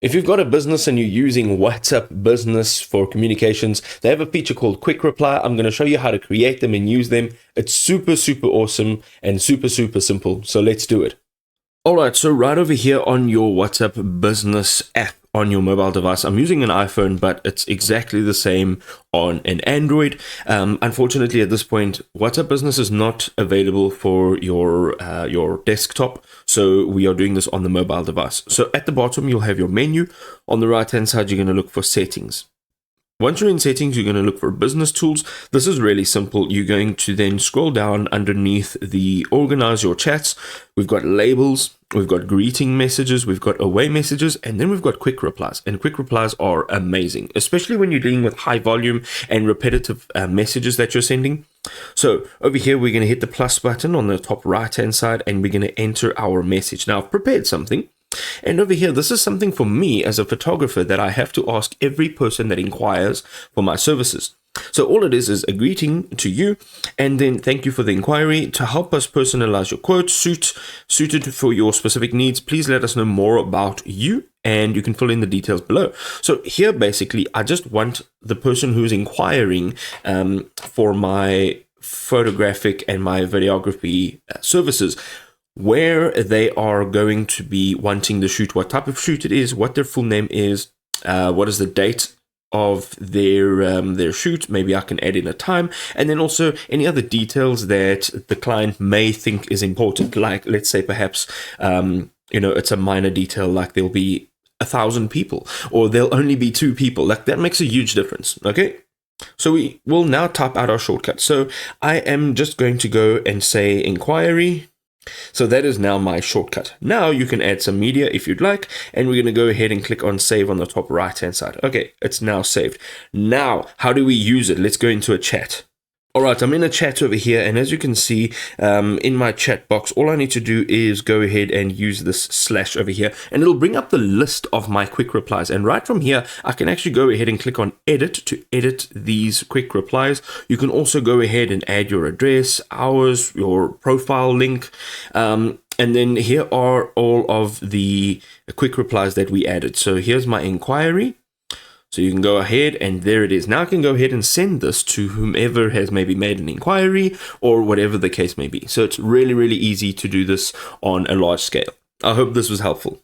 If you've got a business and you're using WhatsApp Business for communications, they have a feature called Quick Reply. I'm going to show you how to create them and use them. It's super, super awesome and super, super simple. So let's do it. All right, so right over here on your WhatsApp Business app on your mobile device, I'm using an iPhone, but it's exactly the same on an Android. Unfortunately, at this point, WhatsApp Business is not available for your desktop, so we are doing this on the mobile device. So at the bottom, you'll have your menu. On the right-hand side, you're going to look for settings. Once you're in settings, you're going to look for business tools. This is really simple. You're going to then scroll down underneath the organize your chats. We've got labels, we've got greeting messages, we've got away messages, and then we've got quick replies. And quick replies are amazing, especially when you're dealing with high volume and repetitive messages that you're sending. So over here, we're going to hit the plus button on the top right-hand side, and we're going to enter our message. Now, I've prepared something. And over here, this is something for me as a photographer that I have to ask every person that inquires for my services. So all it is a greeting to you, and then thank you for the inquiry. To help us personalize your quote, suited for your specific needs, please let us know more about you, and you can fill in the details below. So here, basically, I just want the person who's inquiring for my photographic and my videography services, where they are going to be wanting the shoot, what type of shoot it is, what their full name is, what is the date of their shoot. Maybe I can add in a time, and then also any other details that the client may think is important. Like, let's say perhaps it's a minor detail, like there'll be 1,000 people, or there'll only be 2 people. Like, that makes a huge difference. Okay. So we will now type out our shortcut. So I am just going to go and say inquiry. So that is now my shortcut. Now you can add some media if you'd like, and we're going to go ahead and click on save on the top right hand side. Okay, it's now saved. Now, how do we use it? Let's go into a chat. All right, I'm in a chat over here, and as you can see in my chat box, all I need to do is go ahead and use this slash over here, and it'll bring up the list of my quick replies. And right from here, I can actually go ahead and click on edit to edit these quick replies. You can also go ahead and add your address, hours, your profile link, and then here are all of the quick replies that we added. So here's my inquiry. So you can go ahead, and there it is. Now I can go ahead and send this to whomever has maybe made an inquiry or whatever the case may be. So it's really, really easy to do this on a large scale. I hope this was helpful.